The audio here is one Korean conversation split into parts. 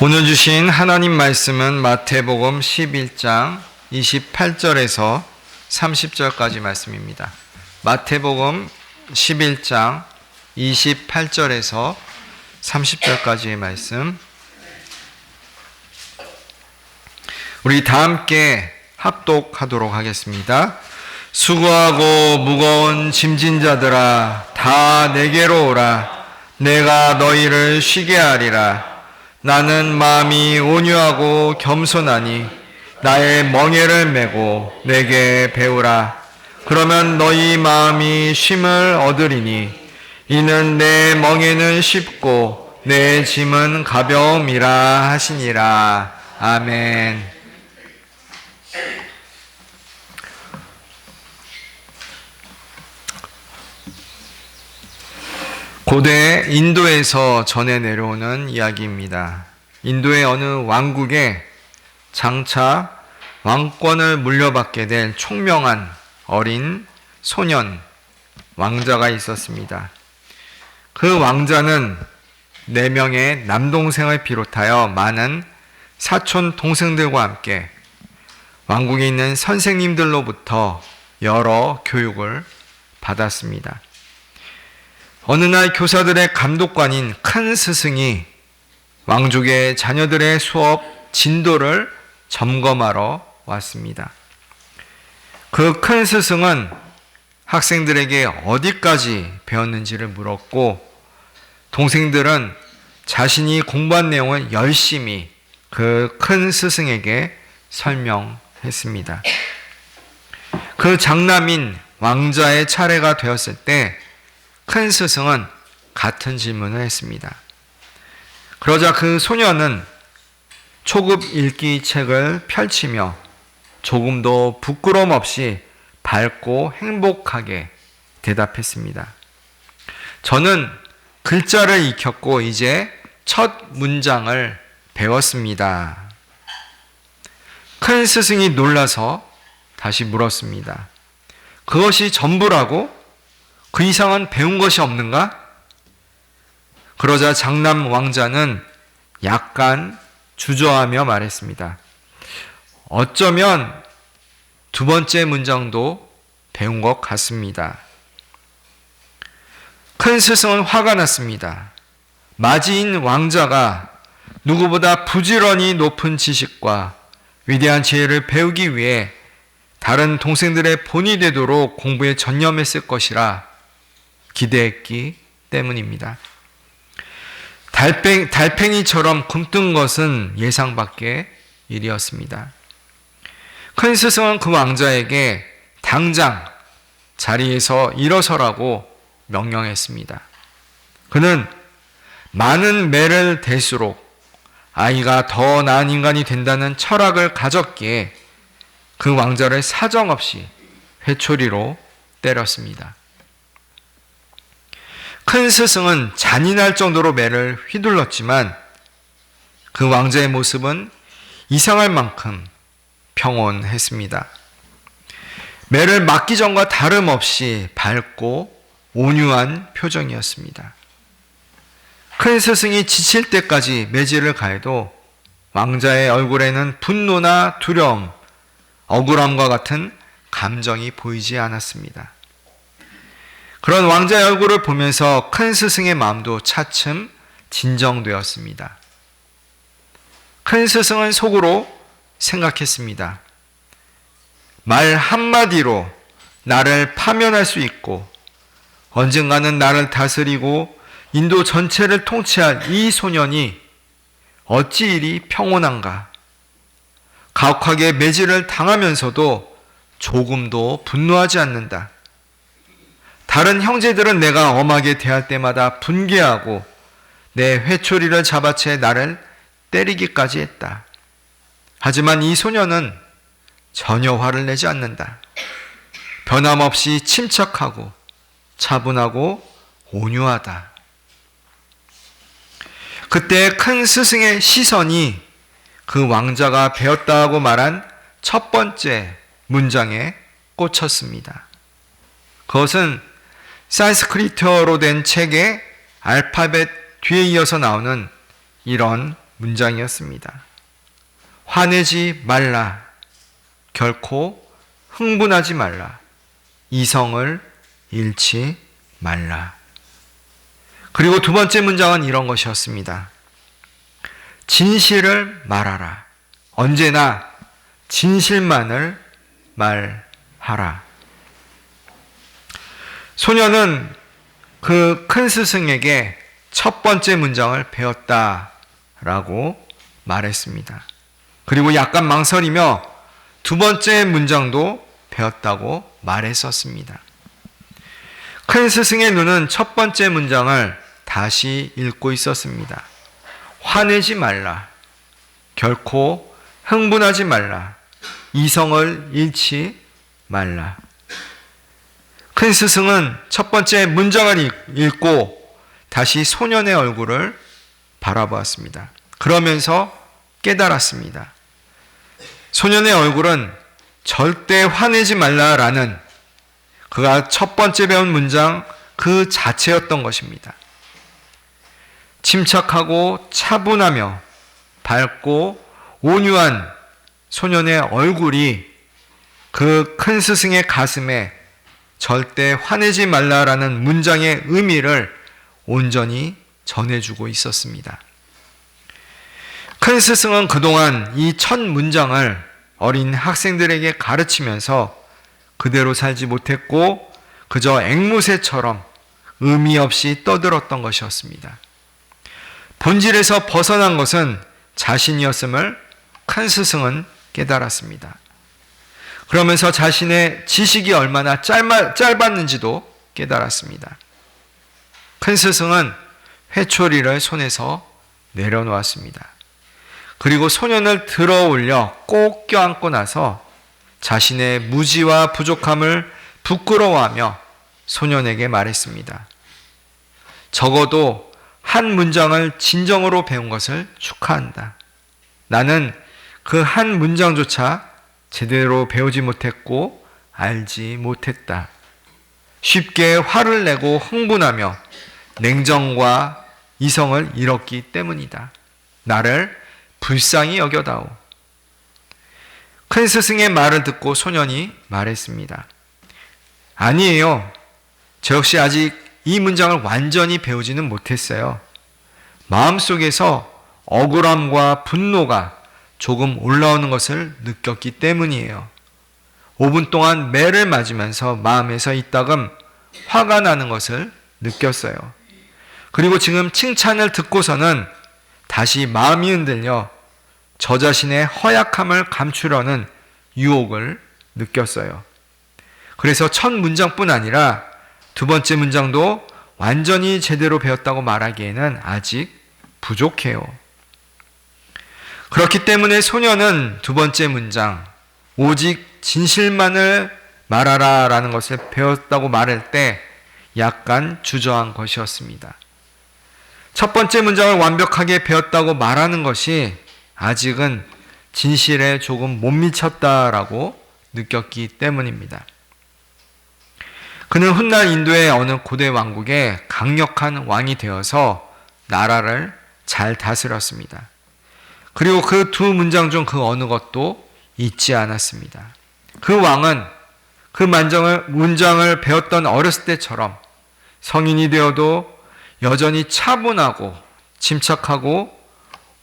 오늘 주신 하나님 말씀은 마태복음 11장 28절에서 30절까지 말씀입니다. 마태복음 11장 28절에서 30절까지의 말씀. 우리 다 함께 합독하도록 하겠습니다. 수고하고 무거운 짐진 자들아 다 내게로 오라. 내가 너희를 쉬게 하리라. 나는 마음이 온유하고 겸손하니 나의 멍에를 메고 내게 배우라. 그러면 너희 마음이 쉼을 얻으리니 이는 내 멍에는 쉽고 내 짐은 가벼움이라 하시니라. 아멘. 고대 인도에서 전해 내려오는 이야기입니다. 인도의 어느 왕국에 장차 왕권을 물려받게 될 총명한 어린 소년 왕자가 있었습니다. 그 왕자는 4명의 남동생을 비롯하여 많은 사촌 동생들과 함께 왕국에 있는 선생님들로부터 여러 교육을 받았습니다. 어느 날 교사들의 감독관인 큰 스승이 왕족의 자녀들의 수업 진도를 점검하러 왔습니다. 그 큰 스승은 학생들에게 어디까지 배웠는지를 물었고, 동생들은 자신이 공부한 내용을 열심히 그 큰 스승에게 설명했습니다. 그 장남인 왕자의 차례가 되었을 때 큰 스승은 같은 질문을 했습니다. 그러자 그 소년은 초급 읽기 책을 펼치며 조금도 부끄러움 없이 밝고 행복하게 대답했습니다. 저는 글자를 익혔고 이제 첫 문장을 배웠습니다. 큰 스승이 놀라서 다시 물었습니다. 그것이 전부라고? 그 이상은 배운 것이 없는가? 그러자 장남 왕자는 약간 주저하며 말했습니다. 어쩌면 2번째 문장도 배운 것 같습니다. 큰 스승은 화가 났습니다. 마지인 왕자가 누구보다 부지런히 높은 지식과 위대한 지혜를 배우기 위해 다른 동생들의 본이 되도록 공부에 전념했을 것이라 기대했기 때문입니다. 달팽이처럼 굼뜬 것은 예상 밖의 일이었습니다. 큰 스승은 그 왕자에게 당장 자리에서 일어서라고 명령했습니다. 그는 많은 매를 댈수록 아이가 더 나은 인간이 된다는 철학을 가졌기에 그 왕자를 사정없이 회초리로 때렸습니다. 큰 스승은 잔인할 정도로 매를 휘둘렀지만 그 왕자의 모습은 이상할 만큼 평온했습니다. 매를 맞기 전과 다름없이 밝고 온유한 표정이었습니다. 큰 스승이 지칠 때까지 매질을 가해도 왕자의 얼굴에는 분노나 두려움, 억울함과 같은 감정이 보이지 않았습니다. 그런 왕자의 얼굴을 보면서 큰 스승의 마음도 차츰 진정되었습니다. 큰 스승은 속으로 생각했습니다. 말 한마디로 나를 파면할 수 있고 언젠가는 나를 다스리고 인도 전체를 통치할 이 소년이 어찌 이리 평온한가? 가혹하게 매질을 당하면서도 조금도 분노하지 않는다. 다른 형제들은 내가 엄하게 대할 때마다 분개하고 내 회초리를 잡아채 나를 때리기까지 했다. 하지만 이 소년은 전혀 화를 내지 않는다. 변함없이 침착하고 차분하고 온유하다. 그때 큰 스승의 시선이 그 왕자가 배웠다고 말한 첫 번째 문장에 꽂혔습니다. 그것은 산스크리트어로 된 책의 알파벳 뒤에 이어서 나오는 이런 문장이었습니다. 화내지 말라. 결코 흥분하지 말라. 이성을 잃지 말라. 그리고 두 번째 문장은 이런 것이었습니다. 진실을 말하라. 언제나 진실만을 말하라. 소녀는 그 큰 스승에게 첫 번째 문장을 배웠다라고 말했습니다. 그리고 약간 망설이며 두 번째 문장도 배웠다고 말했었습니다. 큰 스승의 눈은 첫 번째 문장을 다시 읽고 있었습니다. 화내지 말라. 결코 흥분하지 말라. 이성을 잃지 말라. 큰 스승은 첫 번째 문장을 읽고 다시 소년의 얼굴을 바라보았습니다. 그러면서 깨달았습니다. 소년의 얼굴은 절대 화내지 말라라는 그가 첫 번째 배운 문장 그 자체였던 것입니다. 침착하고 차분하며 밝고 온유한 소년의 얼굴이 그 큰 스승의 가슴에 절대 화내지 말라라는 문장의 의미를 온전히 전해주고 있었습니다. 큰 스승은 그동안 이 첫 문장을 어린 학생들에게 가르치면서 그대로 살지 못했고 그저 앵무새처럼 의미 없이 떠들었던 것이었습니다. 본질에서 벗어난 것은 자신이었음을 큰 스승은 깨달았습니다. 그러면서 자신의 지식이 얼마나 짧았는지도 깨달았습니다. 큰 스승은 회초리를 손에서 내려놓았습니다. 그리고 소년을 들어 올려 꼭 껴안고 나서 자신의 무지와 부족함을 부끄러워하며 소년에게 말했습니다. 적어도 한 문장을 진정으로 배운 것을 축하한다. 나는 그 한 문장조차 제대로 배우지 못했고 알지 못했다. 쉽게 화를 내고 흥분하며 냉정과 이성을 잃었기 때문이다. 나를 불쌍히 여겨다오. 큰 스승의 말을 듣고 소년이 말했습니다. 아니에요. 저 역시 아직 이 문장을 완전히 배우지는 못했어요. 마음속에서 억울함과 분노가 조금 올라오는 것을 느꼈기 때문이에요. 5분 동안 매를 맞으면서 마음에서 이따금 화가 나는 것을 느꼈어요. 그리고 지금 칭찬을 듣고서는 다시 마음이 흔들려 저 자신의 허약함을 감추려는 유혹을 느꼈어요. 그래서 첫 문장뿐 아니라 두 번째 문장도 완전히 제대로 배웠다고 말하기에는 아직 부족해요. 그렇기 때문에 소녀는 두 번째 문장, 오직 진실만을 말하라 라는 것을 배웠다고 말할 때 약간 주저한 것이었습니다. 첫 번째 문장을 완벽하게 배웠다고 말하는 것이 아직은 진실에 조금 못 미쳤다라고 느꼈기 때문입니다. 그는 훗날 인도의 어느 고대 왕국의 강력한 왕이 되어서 나라를 잘 다스렸습니다. 그리고 그 두 문장 중 그 어느 것도 잊지 않았습니다. 그 왕은 그 문장을 배웠던 어렸을 때처럼 성인이 되어도 여전히 차분하고 침착하고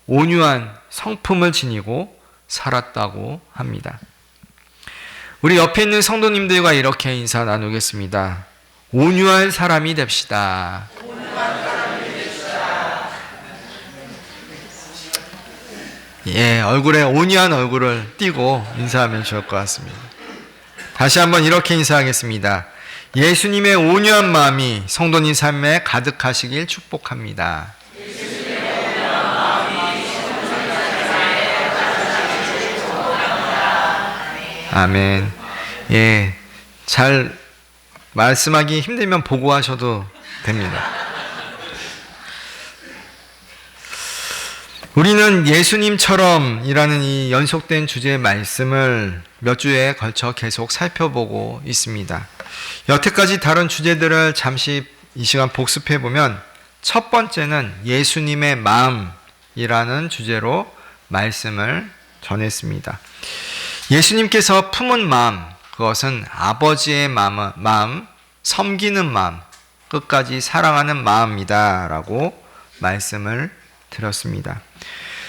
온유한 성품을 지니고 살았다고 합니다. 우리 옆에 있는 성도님들과 이렇게 인사 나누겠습니다. 온유한 사람이 됩시다. 예, 얼굴에 온유한 얼굴을 띄고 인사하면 좋을 것 같습니다. 다시 한번 이렇게 인사하겠습니다. 예수님의 온유한 마음이 성도님 삶에 가득하시길 축복합니다. 아멘. 예, 잘 말씀하기 힘들면 보고하셔도 됩니다. 우리는 예수님처럼 이라는 이 연속된 주제의 말씀을 몇 주에 걸쳐 계속 살펴보고 있습니다. 여태까지 다룬 주제들을 잠시 이 시간 복습해 보면 첫 번째는 예수님의 마음이 이라는 주제로 말씀을 전했습니다. 예수님께서 품은 마음, 그것은 아버지의 마음, 섬기는 마음, 끝까지 사랑하는 마음이다 라고 말씀을 드렸습니다.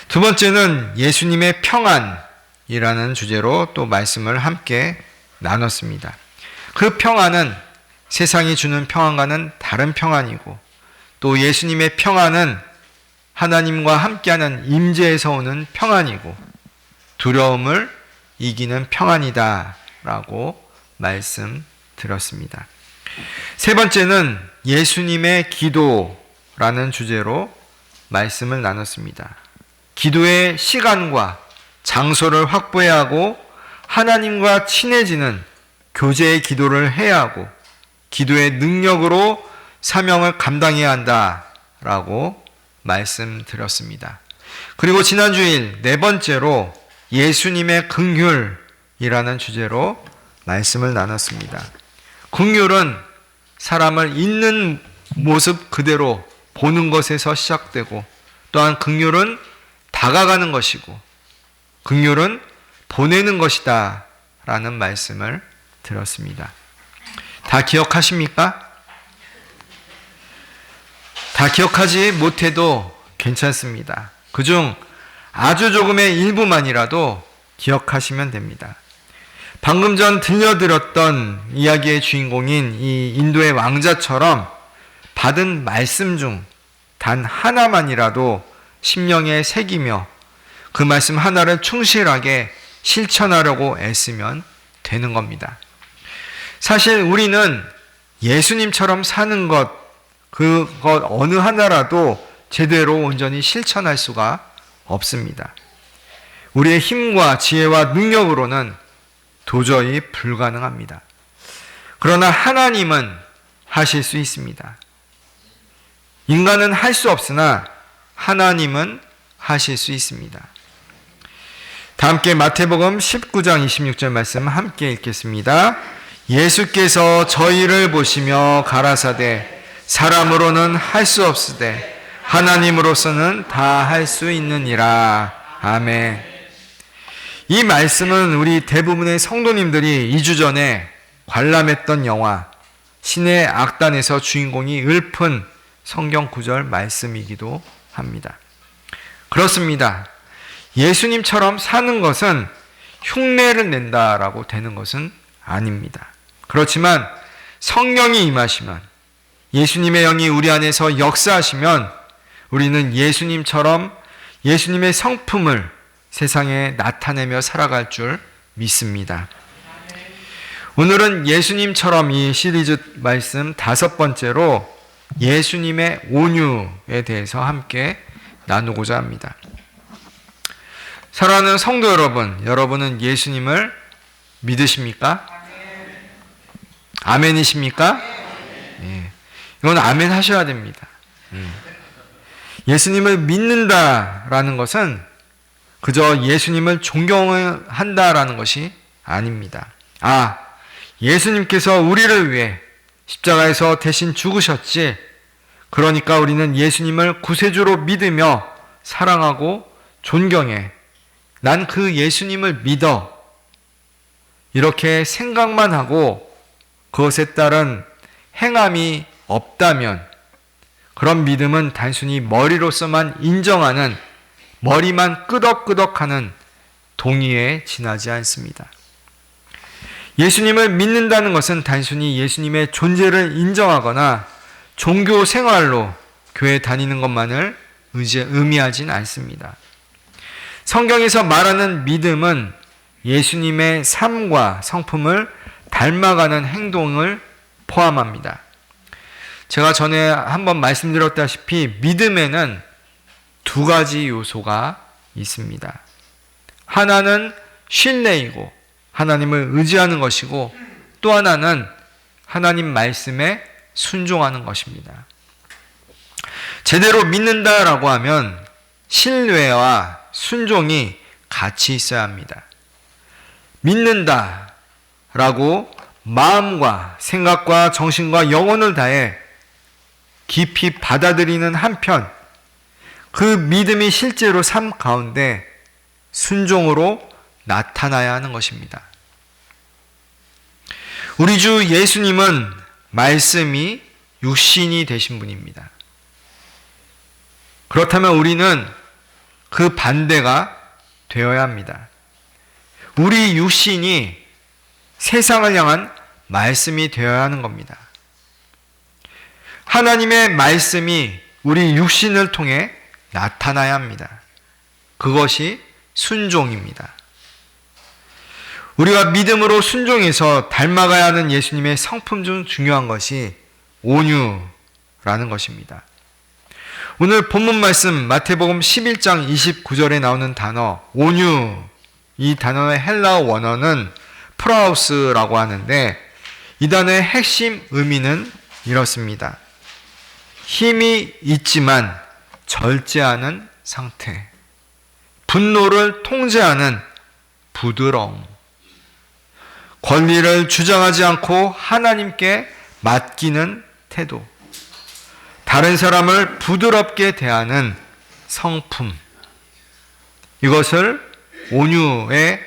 두 번째는 예수님의 평안이라는 주제로 또 말씀을 함께 나눴습니다. 그 평안은 세상이 주는 평안과는 다른 평안이고, 또 예수님의 평안은 하나님과 함께하는 임재에서 오는 평안이고, 두려움을 이기는 평안이다 라고 말씀드렸습니다. 세 번째는 예수님의 기도라는 주제로 말씀을 나눴습니다. 기도의 시간과 장소를 확보해야 하고, 하나님과 친해지는 교제의 기도를 해야 하고, 기도의 능력으로 사명을 감당해야 한다라고 말씀드렸습니다. 그리고 지난 주일 네 번째로 예수님의 긍휼이라는 주제로 말씀을 나눴습니다. 긍휼은 사람을 있는 모습 그대로 보는 것에서 시작되고, 또한 긍휼은 다가가는 것이고, 긍휼은 보내는 것이다 라는 말씀을 드렸습니다. 다 기억하십니까? 다 기억하지 못해도 괜찮습니다. 그중 아주 조금의 일부만이라도 기억하시면 됩니다. 방금 전 들려드렸던 이야기의 주인공인 이 인도의 왕자처럼 받은 말씀 중 단 하나만이라도 심령에 새기며 그 말씀 하나를 충실하게 실천하려고 애쓰면 되는 겁니다. 사실 우리는 예수님처럼 사는 그것 어느 하나라도 제대로 온전히 실천할 수가 없습니다. 우리의 힘과 지혜와 능력으로는 도저히 불가능합니다. 그러나 하나님은 하실 수 있습니다. 인간은 할 수 없으나 하나님은 하실 수 있습니다. 다 함께 마태복음 19장 26절 말씀 함께 읽겠습니다. 예수께서 저희를 보시며 가라사대 사람으로는 할 수 없으되 하나님으로서는 다 할 수 있느니라. 아멘. 이 말씀은 우리 대부분의 성도님들이 2주 전에 관람했던 영화 신의 악단에서 주인공이 읊은 성경 구절 말씀이기도 합니다. 그렇습니다. 예수님처럼 사는 것은 흉내를 낸다라고 되는 것은 아닙니다. 그렇지만 성령이 임하시면, 예수님의 영이 우리 안에서 역사하시면 우리는 예수님처럼 예수님의 성품을 세상에 나타내며 살아갈 줄 믿습니다. 오늘은 예수님처럼 이 시리즈 말씀 5번째로 예수님의 온유에 대해서 함께 나누고자 합니다. 사랑하는 성도 여러분, 여러분은 예수님을 믿으십니까? 아멘이십니까? 예. 이건 아멘 하셔야 됩니다. 예수님을 믿는다라는 것은 그저 예수님을 존경한다라는 것이 아닙니다. 예수님께서 우리를 위해 십자가에서 대신 죽으셨지, 그러니까 우리는 예수님을 구세주로 믿으며 사랑하고 존경해. 난 그 예수님을 믿어. 이렇게 생각만 하고 그것에 따른 행함이 없다면 그런 믿음은 단순히 머리로서만 인정하는, 머리만 끄덕끄덕하는 동의에 지나지 않습니다. 예수님을 믿는다는 것은 단순히 예수님의 존재를 인정하거나 종교 생활로 교회 다니는 것만을 의미하진 않습니다. 성경에서 말하는 믿음은 예수님의 삶과 성품을 닮아가는 행동을 포함합니다. 제가 전에 한번 말씀드렸다시피 믿음에는 2가지 요소가 있습니다. 하나는 신뢰이고 하나님을 의지하는 것이고, 또 하나는 하나님 말씀에 순종하는 것입니다. 제대로 믿는다라고 하면 신뢰와 순종이 같이 있어야 합니다. 믿는다라고 마음과 생각과 정신과 영혼을 다해 깊이 받아들이는 한편, 그 믿음이 실제로 삶 가운데 순종으로 나타나야 하는 것입니다. 우리 주 예수님은 말씀이 육신이 되신 분입니다. 그렇다면 우리는 그 반대가 되어야 합니다. 우리 육신이 세상을 향한 말씀이 되어야 하는 겁니다. 하나님의 말씀이 우리 육신을 통해 나타나야 합니다. 그것이 순종입니다. 우리가 믿음으로 순종해서 닮아가야 하는 예수님의 성품 중 중요한 것이 온유라는 것입니다. 오늘 본문 말씀 마태복음 11장 29절에 나오는 단어 온유, 이 단어의 헬라어 원어는 프라우스라고 하는데 이 단어의 핵심 의미는 이렇습니다. 힘이 있지만 절제하는 상태, 분노를 통제하는 부드러움, 권리를 주장하지 않고 하나님께 맡기는 태도, 다른 사람을 부드럽게 대하는 성품, 이것을 온유의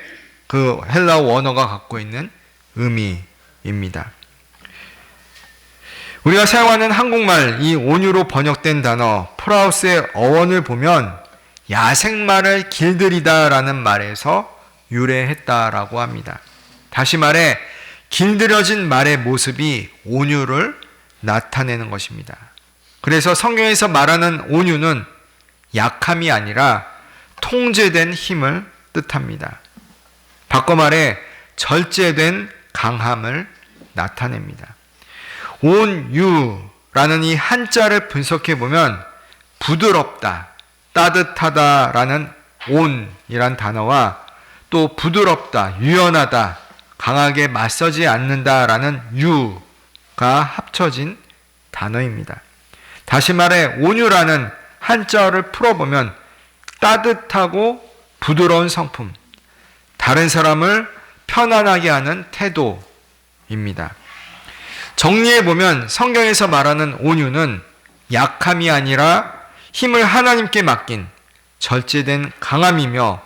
그 헬라어 원어가 갖고 있는 의미입니다. 우리가 사용하는 한국말 이 온유로 번역된 단어 프라우스의 어원을 보면 야생마를 길들이다라는 말에서 유래했다라고 합니다. 다시 말해 길들여진 말의 모습이 온유를 나타내는 것입니다. 그래서 성경에서 말하는 온유는 약함이 아니라 통제된 힘을 뜻합니다. 바꿔 말해 절제된 강함을 나타냅니다. 온유라는 이 한자를 분석해 보면 부드럽다, 따뜻하다라는 온이란 단어와 또 부드럽다, 유연하다, 강하게 맞서지 않는다라는 유가 합쳐진 단어입니다. 다시 말해 온유라는 한자어를 풀어보면 따뜻하고 부드러운 성품, 다른 사람을 편안하게 하는 태도입니다. 정리해보면 성경에서 말하는 온유는 약함이 아니라 힘을 하나님께 맡긴 절제된 강함이며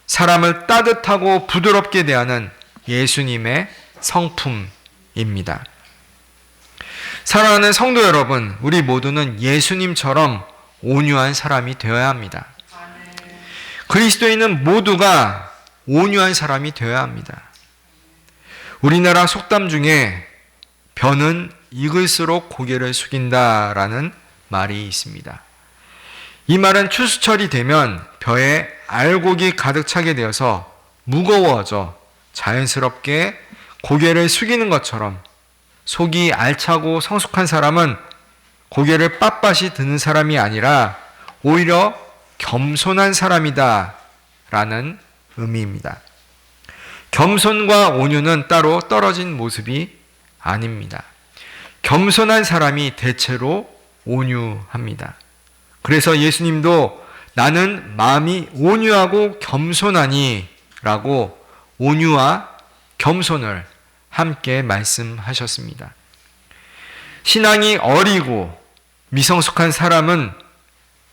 사람을 따뜻하고 부드럽게 대하는 예수님의 성품입니다. 사랑하는 성도 여러분, 우리 모두는 예수님처럼 온유한 사람이 되어야 합니다. 그리스도인은 모두가 온유한 사람이 되어야 합니다. 우리나라 속담 중에 벼는 익을수록 고개를 숙인다라는 말이 있습니다. 이 말은 추수철이 되면 벼에 알곡이 가득 차게 되어서 무거워져 자연스럽게 고개를 숙이는 것처럼 속이 알차고 성숙한 사람은 고개를 빳빳이 드는 사람이 아니라 오히려 겸손한 사람이다 라는 의미입니다. 겸손과 온유는 따로 떨어진 모습이 아닙니다. 겸손한 사람이 대체로 온유합니다. 그래서 예수님도 나는 마음이 온유하고 겸손하니 라고 온유와 겸손을 함께 말씀하셨습니다. 신앙이 어리고 미성숙한 사람은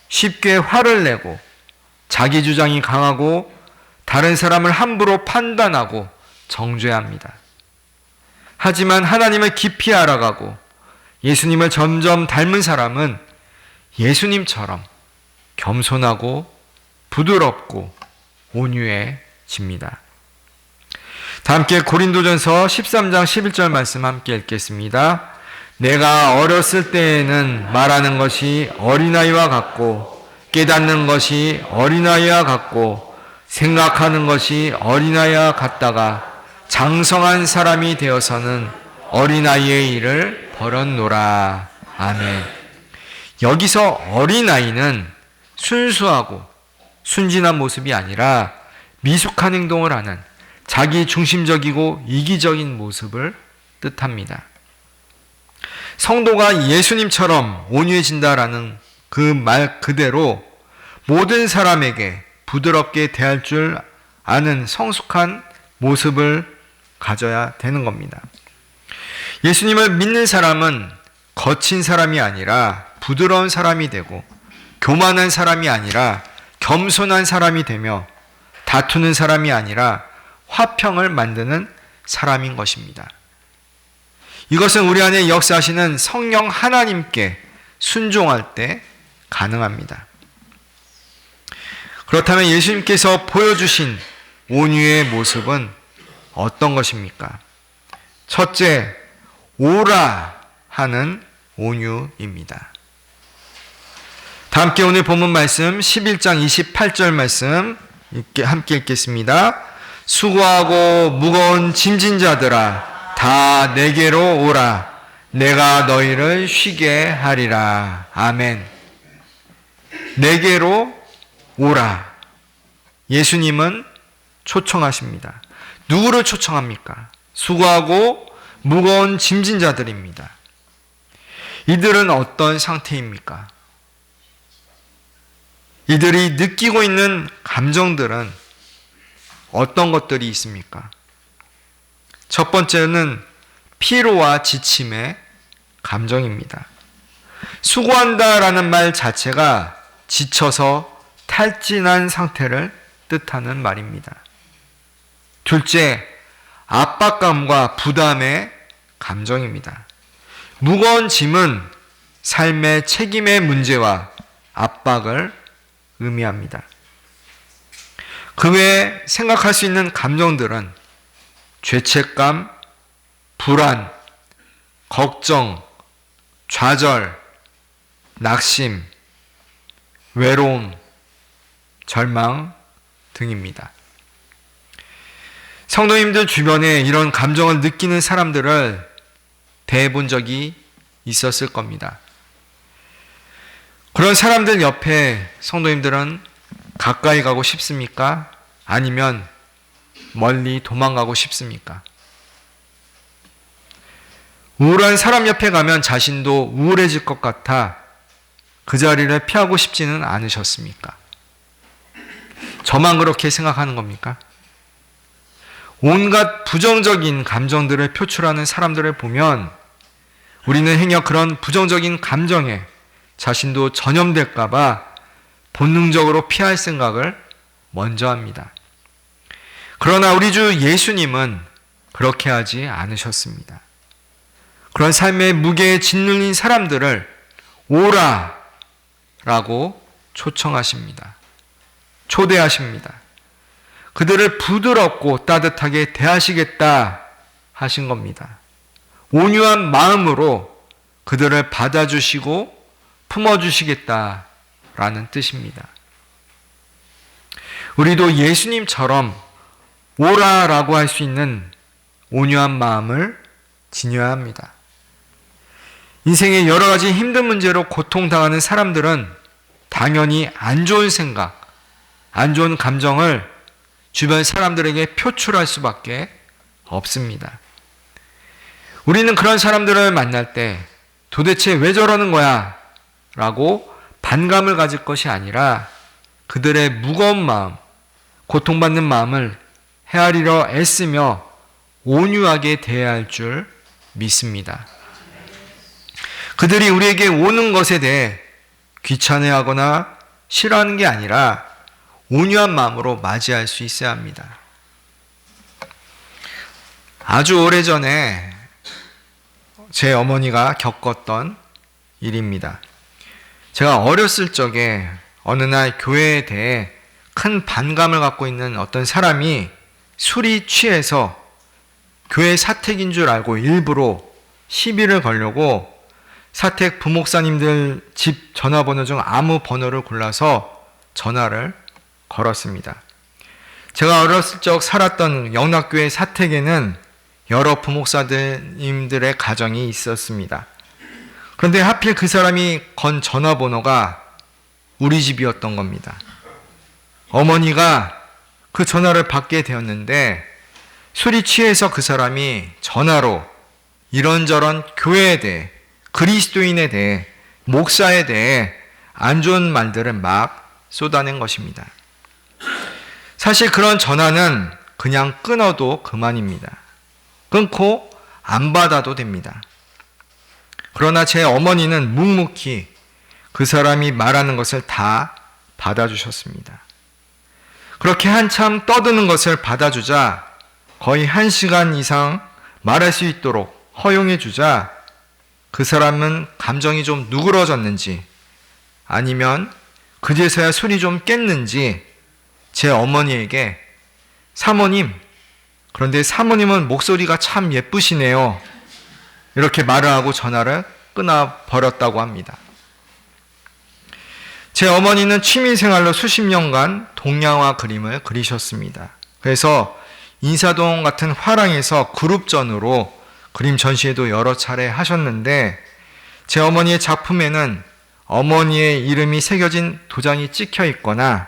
쉽게 화를 내고 자기 주장이 강하고 다른 사람을 함부로 판단하고 정죄합니다. 하지만 하나님을 깊이 알아가고 예수님을 점점 닮은 사람은 예수님처럼 겸손하고 부드럽고 온유해집니다. 다 함께 고린도전서 13장 11절 말씀 함께 읽겠습니다. 내가 어렸을 때에는 말하는 것이 어린아이와 같고 깨닫는 것이 어린아이와 같고 생각하는 것이 어린아이와 같다가 장성한 사람이 되어서는 어린아이의 일을 버렸노라. 아멘. 여기서 어린아이는 순수하고 순진한 모습이 아니라 미숙한 행동을 하는 자기 중심적이고 이기적인 모습을 뜻합니다. 성도가 예수님처럼 온유해진다라는 그 말 그대로 모든 사람에게 부드럽게 대할 줄 아는 성숙한 모습을 가져야 되는 겁니다. 예수님을 믿는 사람은 거친 사람이 아니라 부드러운 사람이 되고 교만한 사람이 아니라 겸손한 사람이 되며 다투는 사람이 아니라 화평을 만드는 사람인 것입니다. 이것은 우리 안에 역사하시는 성령 하나님께 순종할 때 가능합니다. 그렇다면 예수님께서 보여주신 온유의 모습은 어떤 것입니까? 첫째, 오라 하는 온유입니다. 다 함께 오늘 본문 말씀 11장 28절 말씀 함께 읽겠습니다. 수고하고 무거운 짐진 자들아 다 내게로 오라. 내가 너희를 쉬게 하리라. 아멘. 내게로 오라. 예수님은 초청하십니다. 누구를 초청합니까? 수고하고 무거운 짐진 자들입니다. 이들은 어떤 상태입니까? 이들이 느끼고 있는 감정들은 어떤 것들이 있습니까? 첫 번째는 피로와 지침의 감정입니다. 수고한다라는 말 자체가 지쳐서 탈진한 상태를 뜻하는 말입니다. 둘째, 압박감과 부담의 감정입니다. 무거운 짐은 삶의 책임의 문제와 압박을 의미합니다. 그 외에 생각할 수 있는 감정들은 죄책감, 불안, 걱정, 좌절, 낙심, 외로움, 절망 등입니다. 성도님들 주변에 이런 감정을 느끼는 사람들을 대해본 적이 있었을 겁니다. 그런 사람들 옆에 성도님들은 가까이 가고 싶습니까? 아니면 멀리 도망가고 싶습니까? 우울한 사람 옆에 가면 자신도 우울해질 것 같아 그 자리를 피하고 싶지는 않으셨습니까? 저만 그렇게 생각하는 겁니까? 온갖 부정적인 감정들을 표출하는 사람들을 보면 우리는 행여 그런 부정적인 감정에 자신도 전염될까봐 본능적으로 피할 생각을 먼저 합니다. 그러나 우리 주 예수님은 그렇게 하지 않으셨습니다. 그런 삶의 무게에 짓눌린 사람들을 오라 라고 초청하십니다. 초대하십니다. 그들을 부드럽고 따뜻하게 대하시겠다 하신 겁니다. 온유한 마음으로 그들을 받아주시고 품어주시겠다라는 뜻입니다. 우리도 예수님처럼 오라라고 할 수 있는 온유한 마음을 지녀야 합니다. 인생의 여러 가지 힘든 문제로 고통당하는 사람들은 당연히 안 좋은 생각, 안 좋은 감정을 주변 사람들에게 표출할 수밖에 없습니다. 우리는 그런 사람들을 만날 때 도대체 왜 저러는 거야? 라고 반감을 가질 것이 아니라 그들의 무거운 마음, 고통받는 마음을 헤아리려 애쓰며 온유하게 대해야 할 줄 믿습니다. 그들이 우리에게 오는 것에 대해 귀찮아하거나 싫어하는 게 아니라 온유한 마음으로 맞이할 수 있어야 합니다. 아주 오래전에 제 어머니가 겪었던 일입니다. 제가 어렸을 적에 어느 날 교회에 대해 큰 반감을 갖고 있는 어떤 사람이 술이 취해서 교회 사택인 줄 알고 일부러 시비를 걸려고 사택 부목사님들 집 전화번호 중 아무 번호를 골라서 전화를 걸었습니다. 제가 어렸을 적 살았던 영락교회 사택에는 여러 부목사님들의 가정이 있었습니다. 그런데 하필 그 사람이 건 전화번호가 우리 집이었던 겁니다. 어머니가 그 전화를 받게 되었는데 술이 취해서 그 사람이 전화로 이런저런 교회에 대해, 그리스도인에 대해, 목사에 대해 안 좋은 말들을 막 쏟아낸 것입니다. 사실 그런 전화는 그냥 끊어도 그만입니다. 끊고 안 받아도 됩니다. 그러나 제 어머니는 묵묵히 그 사람이 말하는 것을 다 받아주셨습니다. 그렇게 한참 떠드는 것을 받아주자 거의 1시간 이상 말할 수 있도록 허용해 주자 그 사람은 감정이 좀 누그러졌는지 아니면 그제서야 술이 좀 깼는지 제 어머니에게 사모님, 그런데 사모님은 목소리가 참 예쁘시네요. 이렇게 말을 하고 전화를 끊어버렸다고 합니다. 제 어머니는 취미생활로 수십 년간 동양화 그림을 그리셨습니다. 그래서 인사동 같은 화랑에서 그룹전으로 그림 전시회도 여러 차례 하셨는데 제 어머니의 작품에는 어머니의 이름이 새겨진 도장이 찍혀 있거나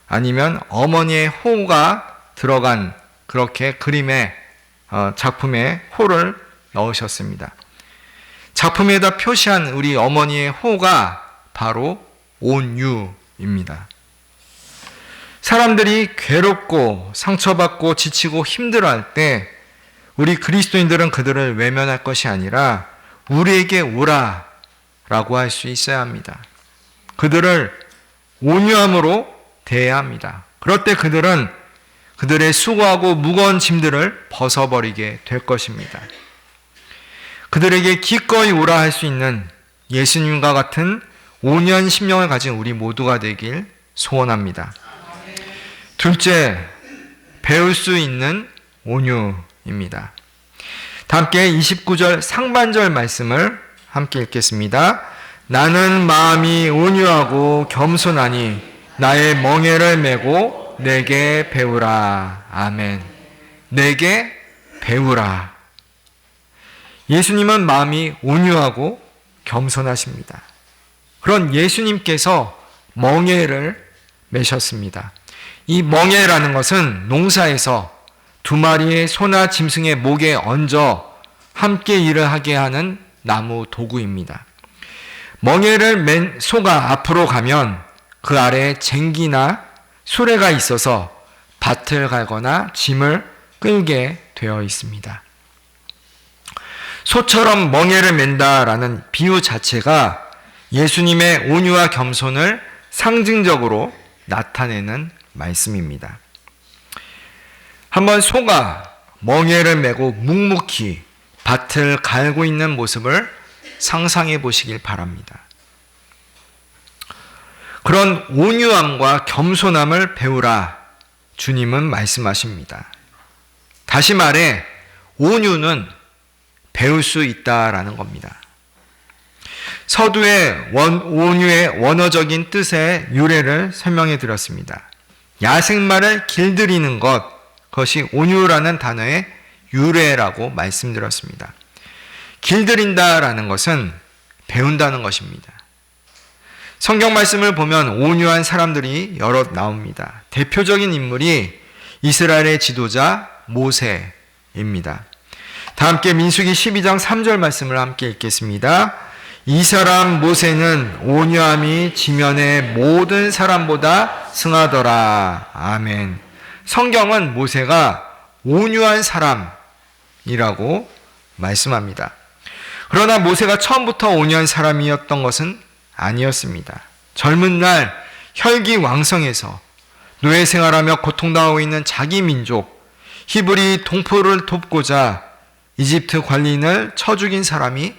아니면 어머니의 호가 들어간 그렇게 그림에 작품에 호를 넣으셨습니다. 작품에다 표시한 우리 어머니의 호가 바로 온유입니다. 사람들이 괴롭고 상처받고 지치고 힘들어할 때 우리 그리스도인들은 그들을 외면할 것이 아니라 우리에게 오라 라고 할 수 있어야 합니다. 그들을 온유함으로 대해야 합니다. 그럴 때 그들은 그들의 수고하고 무거운 짐들을 벗어버리게 될 것입니다. 그들에게 기꺼이 오라 할 수 있는 예수님과 같은 온유한 심령을 가진 우리 모두가 되길 소원합니다. 둘째, 배울 수 있는 온유입니다. 다 함께 29절 상반절 말씀을 함께 읽겠습니다. 나는 마음이 온유하고 겸손하니 나의 멍에를 메고 내게 배우라. 아멘. 내게 배우라. 예수님은 마음이 온유하고 겸손하십니다. 그런 예수님께서 멍에를 메셨습니다. 이 멍에라는 것은 농사에서 두 마리의 소나 짐승의 목에 얹어 함께 일을 하게 하는 나무 도구입니다. 멍에를 맨 소가 앞으로 가면 그 아래에 쟁기나 수레가 있어서 밭을 갈거나 짐을 끌게 되어 있습니다. 소처럼 멍에를 맨다라는 비유 자체가 예수님의 온유와 겸손을 상징적으로 나타내는 말씀입니다. 한번 소가 멍에를 메고 묵묵히 밭을 갈고 있는 모습을 상상해 보시길 바랍니다. 그런 온유함과 겸손함을 배우라 주님은 말씀하십니다. 다시 말해 온유는 배울 수 있다라는 겁니다. 서두에 온유의 원어적인 뜻의 유래를 설명해 드렸습니다. 야생마를 길들이는 그것이 온유라는 단어의 유래라고 말씀드렸습니다. 길들인다라는 것은 배운다는 것입니다. 성경 말씀을 보면 온유한 사람들이 여럿 나옵니다. 대표적인 인물이 이스라엘의 지도자 모세입니다. 다 함께 민수기 12장 3절 말씀을 함께 읽겠습니다. 이 사람 모세는 온유함이 지면의 모든 사람보다 승하더라. 아멘. 성경은 모세가 온유한 사람이라고 말씀합니다. 그러나 모세가 처음부터 온유한 사람이었던 것은 아니었습니다. 젊은 날 혈기왕성해서 노예 생활하며 고통당하고 있는 자기 민족 히브리 동포를 돕고자 이집트 관리인을 쳐 죽인 사람이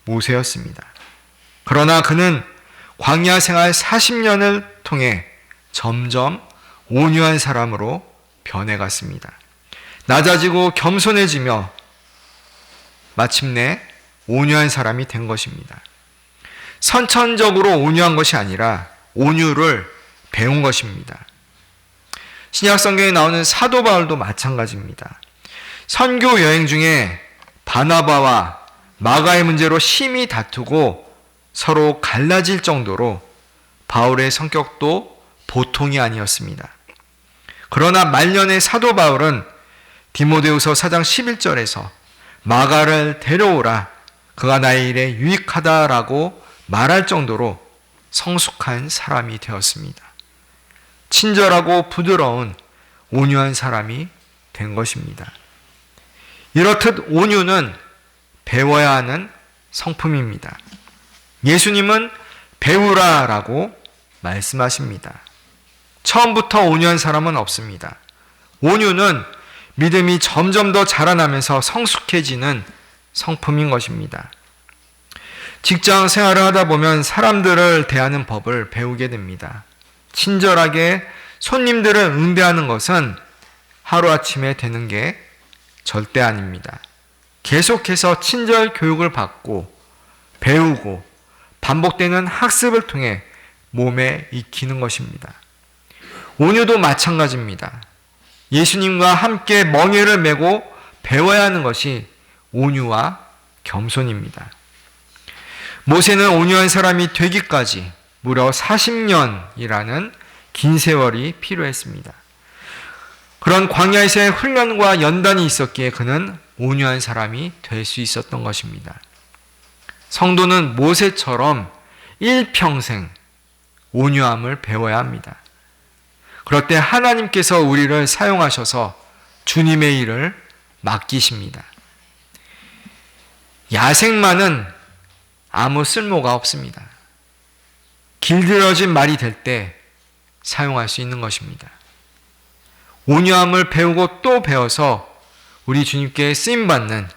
모세였습니다. 그러나 그는 광야 생활 40년을 통해 점점 온유한 사람으로 변해갔습니다. 낮아지고 겸손해지며 마침내 온유한 사람이 된 것입니다. 선천적으로 온유한 것이 아니라 온유를 배운 것입니다. 신약 성경에 나오는 사도 바울도 마찬가지입니다. 선교 여행 중에 바나바와 마가의 문제로 심히 다투고 서로 갈라질 정도로 바울의 성격도 보통이 아니었습니다. 그러나 말년의 사도 바울은 디모데후서 4장 11절에서 마가를 데려오라 그가 나의 일에 유익하다라고 말할 정도로 성숙한 사람이 되었습니다. 친절하고 부드러운 온유한 사람이 된 것입니다. 이렇듯 온유는 배워야 하는 성품입니다. 예수님은 배우라라고 말씀하십니다. 처음부터 온유한 사람은 없습니다. 온유는 믿음이 점점 더 자라나면서 성숙해지는 성품인 것입니다. 직장 생활을 하다 보면 사람들을 대하는 법을 배우게 됩니다. 친절하게 손님들을 응대하는 것은 하루아침에 되는 게 절대 아닙니다. 계속해서 친절 교육을 받고 배우고 반복되는 학습을 통해 몸에 익히는 것입니다. 온유도 마찬가지입니다. 예수님과 함께 멍에를 메고 배워야 하는 것이 온유와 겸손입니다. 모세는 온유한 사람이 되기까지 무려 40년이라는 긴 세월이 필요했습니다. 그런 광야에서의 훈련과 연단이 있었기에 그는 온유한 사람이 될 수 있었던 것입니다. 성도는 모세처럼 일평생 온유함을 배워야 합니다. 그럴 때 하나님께서 우리를 사용하셔서 주님의 일을 맡기십니다. 야생마는 아무 쓸모가 없습니다. 길들여진 말이 될 때 사용할 수 있는 것입니다. 온유함을 배우고 또 배워서 우리 주님께 쓰임받는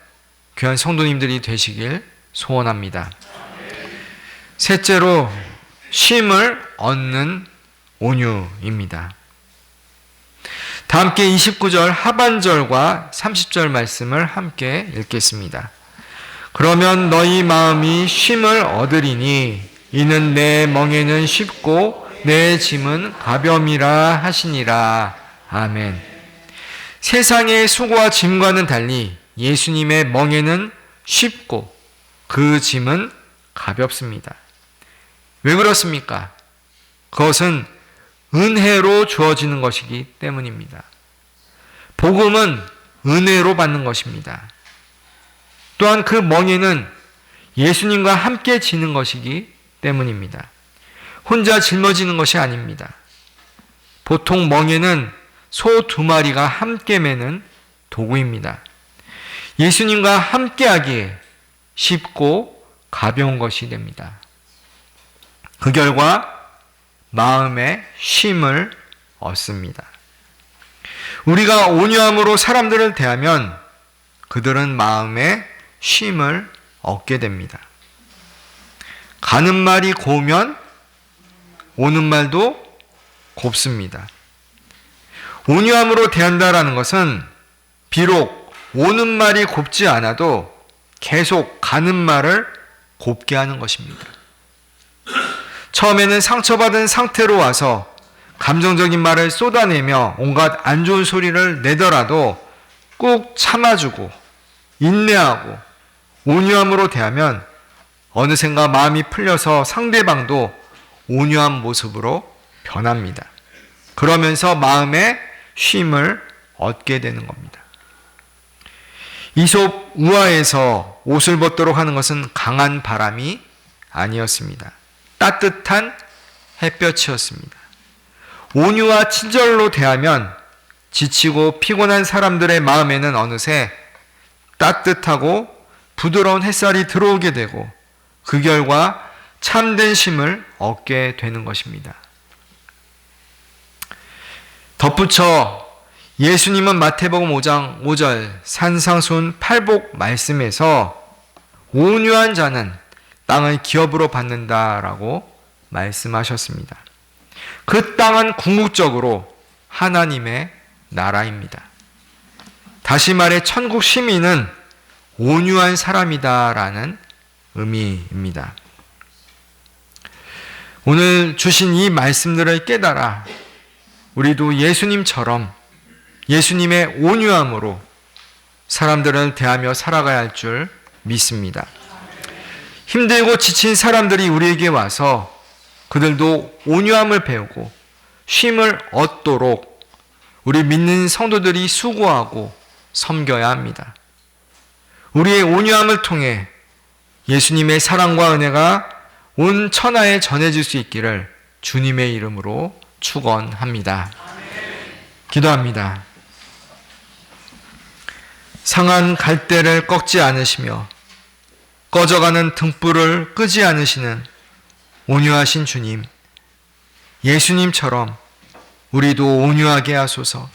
귀한 성도님들이 되시길 소원합니다. 셋째로 쉼을 얻는 온유입니다. 다 함께 29절 하반절과 30절 말씀을 함께 읽겠습니다. 그러면 너희 마음이 쉼을 얻으리니 이는 내 멍에는 쉽고 내 짐은 가벼움이라 하시니라. 아멘. 세상의 수고와 짐과는 달리 예수님의 멍에는 쉽고 그 짐은 가볍습니다. 왜 그렇습니까? 그것은 은혜로 주어지는 것이기 때문입니다. 복음은 은혜로 받는 것입니다. 또한 그 멍에는 예수님과 함께 지는 것이기 때문입니다. 혼자 짊어지는 것이 아닙니다. 보통 멍에는 소 2마리가 함께 매는 도구입니다. 예수님과 함께하기에 쉽고 가벼운 것이 됩니다. 그 결과 마음의 쉼을 얻습니다. 우리가 온유함으로 사람들을 대하면 그들은 마음의 쉼을 얻게 됩니다. 가는 말이 고우면 오는 말도 곱습니다. 온유함으로 대한다라는 것은 비록 오는 말이 곱지 않아도 계속 가는 말을 곱게 하는 것입니다. 처음에는 상처받은 상태로 와서 감정적인 말을 쏟아내며 온갖 안 좋은 소리를 내더라도 꾹 참아주고 인내하고 온유함으로 대하면 어느샌가 마음이 풀려서 상대방도 온유한 모습으로 변합니다. 그러면서 마음의 쉼을 얻게 되는 겁니다. 이솝 우화에서 옷을 벗도록 하는 것은 강한 바람이 아니었습니다. 따뜻한 햇볕이었습니다. 온유와 친절로 대하면 지치고 피곤한 사람들의 마음에는 어느새 따뜻하고 부드러운 햇살이 들어오게 되고 그 결과 참된 쉼을 얻게 되는 것입니다. 덧붙여 예수님은 마태복음 5장 5절 산상수훈 팔복 말씀에서 온유한 자는 땅을 기업으로 받는다라고 말씀하셨습니다. 그 땅은 궁극적으로 하나님의 나라입니다. 다시 말해 천국 시민은 온유한 사람이다라는 의미입니다. 오늘 주신 이 말씀들을 깨달아 우리도 예수님처럼 예수님의 온유함으로 사람들을 대하며 살아가야 할 줄 믿습니다. 힘들고 지친 사람들이 우리에게 와서 그들도 온유함을 배우고 쉼을 얻도록 우리 믿는 성도들이 수고하고 섬겨야 합니다. 우리의 온유함을 통해 예수님의 사랑과 은혜가 온 천하에 전해질 수 있기를 주님의 이름으로 축원합니다. 기도합니다. 상한 갈대를 꺾지 않으시며 꺼져가는 등불을 끄지 않으시는 온유하신 주님, 예수님처럼 우리도 온유하게 하소서.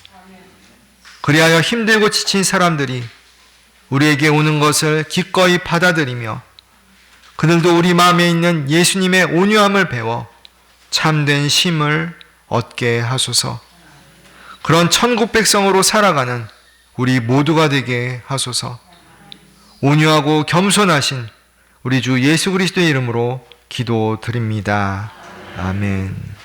그리하여 힘들고 지친 사람들이 우리에게 오는 것을 기꺼이 받아들이며 그들도 우리 마음에 있는 예수님의 온유함을 배워 참된 쉼을 얻게 하소서. 그런 천국 백성으로 살아가는 우리 모두가 되게 하소서. 온유하고 겸손하신 우리 주 예수 그리스도의 이름으로 기도드립니다. 아멘.